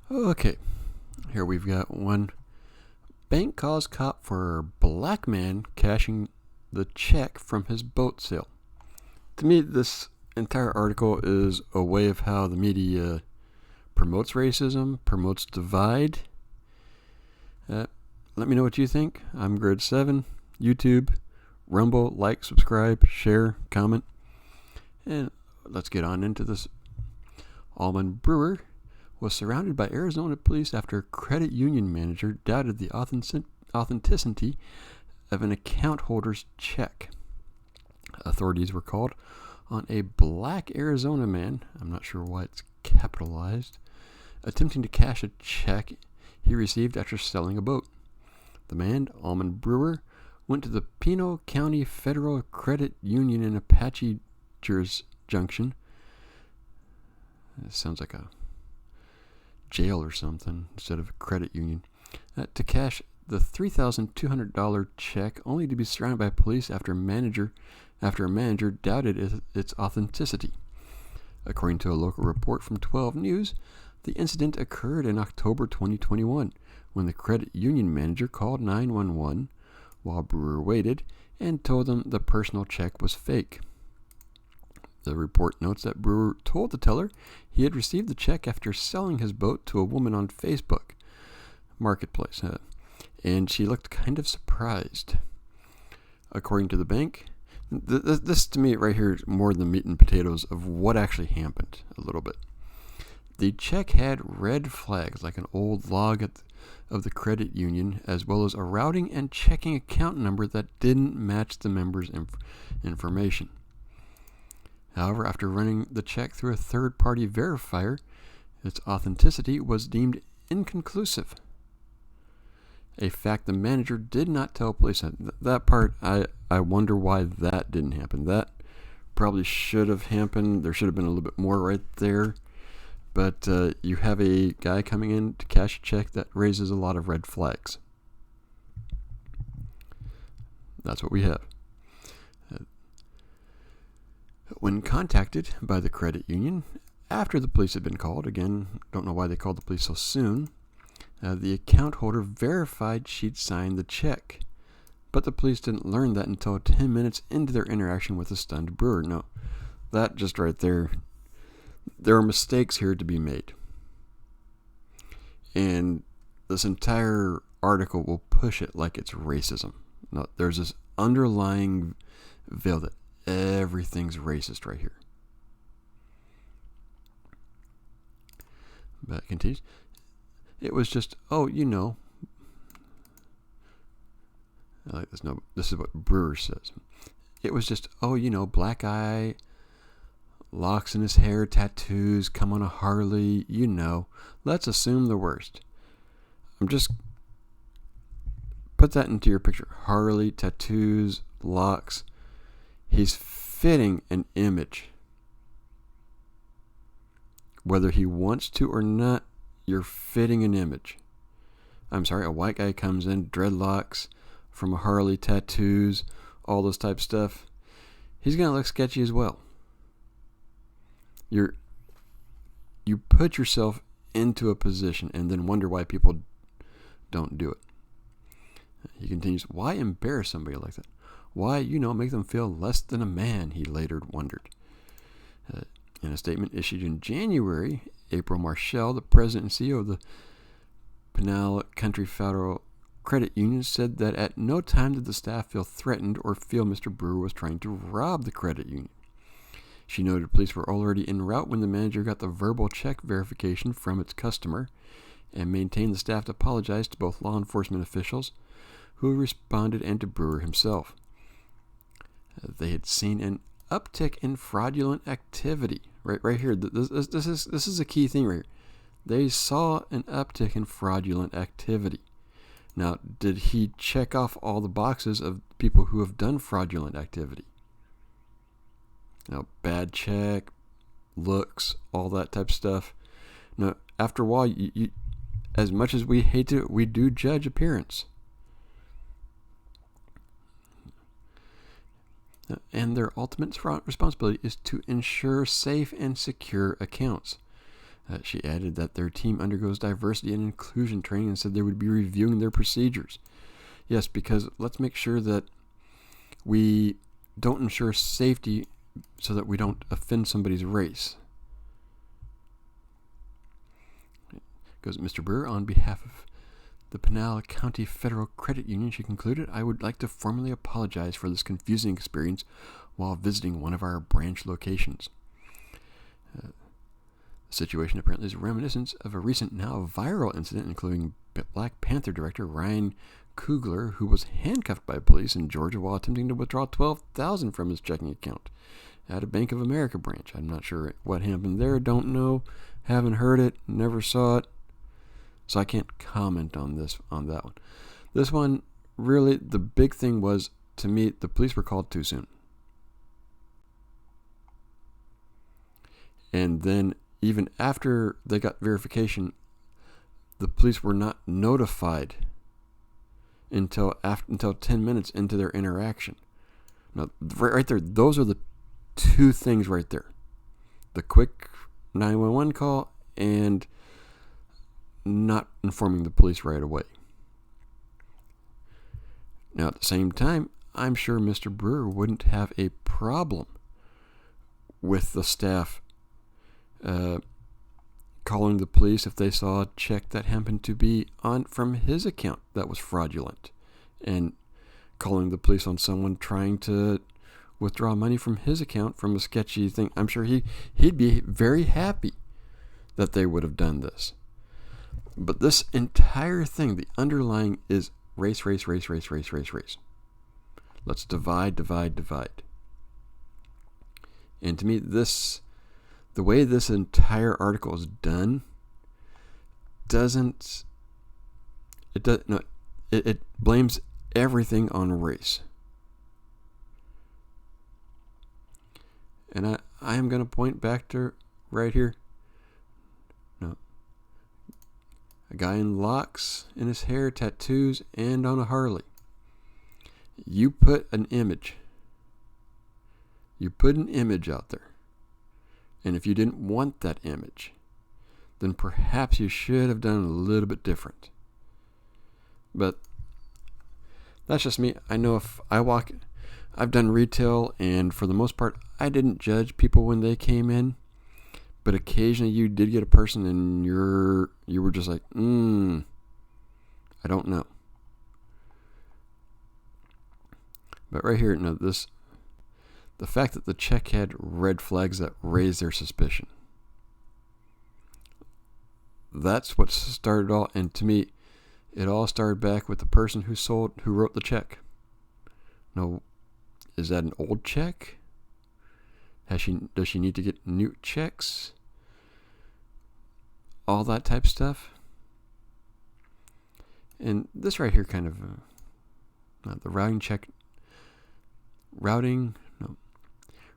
Okay, here we've got one. Bank calls cop for black man cashing the check from his boat sale. To me, this entire article is a way of how the media promotes racism, promotes divide. Let me know what you think. I'm Grid7, YouTube, Rumble, like, subscribe, share, comment. And let's get on into this. Allman Brewer was surrounded by Arizona police after a credit union manager doubted the authenticity of an account holder's check. Authorities were called on a black Arizona man, I'm not sure why it's capitalized, attempting to cash a check he received after selling a boat. The man, Allman Brewer, went to the Pino County Federal Credit Union in Apache Junction. It sounds like a jail or something instead of a credit union, to cash the $3,200 check, only to be surrounded by police after a manager doubted its authenticity. According to a local report from 12 News, the incident occurred in October 2021 when the credit union manager called 911 while Brewer waited and told them the personal check was fake. The report notes that Brewer told the teller he had received the check after selling his boat to a woman on Facebook Marketplace, and she looked kind of surprised. According to the bank, this to me right here is more the meat and potatoes of what actually happened a little bit. The check had red flags like an old log of the credit union, as well as a routing and checking account number that didn't match the member's information. However, after running the check through a third-party verifier, its authenticity was deemed inconclusive. A fact the manager did not tell police. That part, I wonder why that didn't happen. That probably should have happened. There should have been a little bit more right there. But you have a guy coming in to cash a check that raises a lot of red flags. That's what we have. When contacted by the credit union, after the police had been called, again, don't know why they called the police so soon, the account holder verified she'd signed the check. But the police didn't learn that until 10 minutes into their interaction with the stunned Brewer. No, that just right there, there are mistakes here to be made. And this entire article will push it like it's racism. No, there's this underlying veil that everything's racist right here. But it continues. It was just, I like this. No, this is what Brewer says. It was just, black eye, locks in his hair, tattoos, come on a Harley, Let's assume the worst. I'm just, put that into your picture. Harley, tattoos, locks. He's fitting an image. Whether he wants to or not, you're fitting an image. I'm sorry, a white guy comes in, dreadlocks, from a Harley, tattoos, all this type of stuff. He's going to look sketchy as well. You put yourself into a position and then wonder why people don't do it. He continues, why embarrass somebody like that? Why, make them feel less than a man, he later wondered. In a statement issued in January, April Marshall, the president and CEO of the Pinal Country Federal Credit Union, said that at no time did the staff feel threatened or feel Mr. Brewer was trying to rob the credit union. She noted police were already en route when the manager got the verbal check verification from its customer and maintained the staff to apologize to both law enforcement officials who responded and to Brewer himself. They had seen an uptick in fraudulent activity. Right here. This is a key thing right here. They saw an uptick in fraudulent activity. Now, did he check off all the boxes of people who have done fraudulent activity? Now, bad check, looks, all that type of stuff. Now, after a while, you as much as we hate to, we do judge appearance. And their ultimate responsibility is to ensure safe and secure accounts. She added that their team undergoes diversity and inclusion training and said they would be reviewing their procedures. Yes, because let's make sure that we don't ensure safety so that we don't offend somebody's race. Goes Mr. Brewer, on behalf of the Pinal County Federal Credit Union, she concluded, I would like to formally apologize for this confusing experience while visiting one of our branch locations. The situation apparently is reminiscent of a recent, now viral incident, including Black Panther director Ryan Coogler, who was handcuffed by police in Georgia while attempting to withdraw $12,000 from his checking account at a Bank of America branch. I'm not sure what happened there. Don't know. Haven't heard it. Never saw it. So I can't comment on that one. This one, really, the big thing was, to me, the police were called too soon. And then, even after they got verification, the police were not notified until 10 minutes into their interaction. Now, right there, those are the two things right there. The quick 911 call and not informing the police right away. Now, at the same time, I'm sure Mr. Brewer wouldn't have a problem with the staff calling the police if they saw a check that happened to be from his account that was fraudulent, and calling the police on someone trying to withdraw money from his account from a sketchy thing. I'm sure he'd be very happy that they would have done this. But this entire thing, the underlying is race. Let's divide. And to me, the way this entire article is done, it blames everything on race. And I am going to point back to right here. A guy in locks in his hair, tattoos, and on a Harley. You put an image out there. And if you didn't want that image, then perhaps you should have done a little bit different. But that's just me. I know if I've done retail, and for the most part, I didn't judge people when they came in. But occasionally you did get a person and you were just like, I don't know. But right here, the fact that the check had red flags that raised their suspicion. That's what started all, and to me, it all started back with the person who wrote the check. Now, is that an old check? Does she need to get new checks? All that type of stuff. And this right here kind of the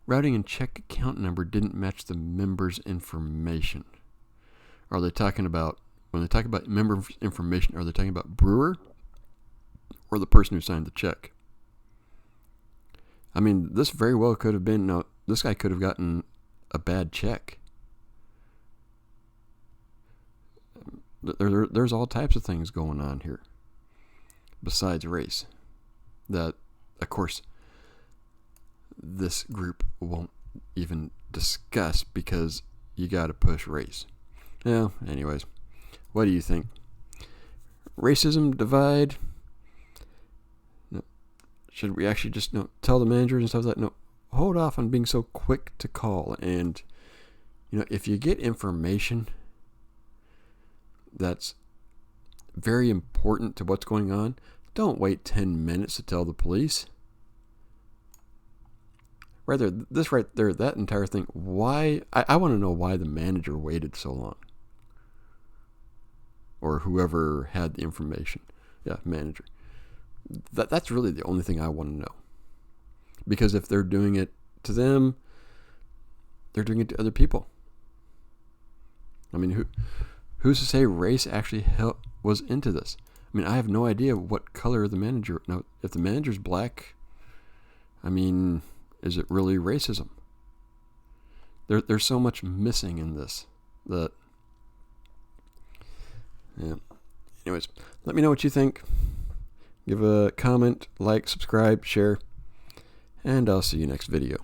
routing and check account number didn't match the member's information. Are they talking about, when they talk about member information, are they talking about Brewer or the person who signed the check? I mean, this very well could have been, this guy could have gotten a bad check. There's all types of things going on here besides race that, of course, this group won't even discuss because you got to push race. Well, anyways, what do you think? Racism divide? No. Should we actually just tell the managers and stuff like that? No, hold off on being so quick to call. And if you get information that's very important to what's going on, don't wait 10 minutes to tell the police. Rather, this right there, that entire thing, why, I want to know why the manager waited so long. Or whoever had the information. Yeah, manager. That's really the only thing I want to know. Because if they're doing it to them, they're doing it to other people. I mean, who's to say race actually was into this? I mean, I have no idea what color the manager. Now, if the manager's black, I mean, is it really racism? There's so much missing in this that Yeah. Anyways, let me know what you think. Give a comment, like, subscribe, share, and I'll see you next video.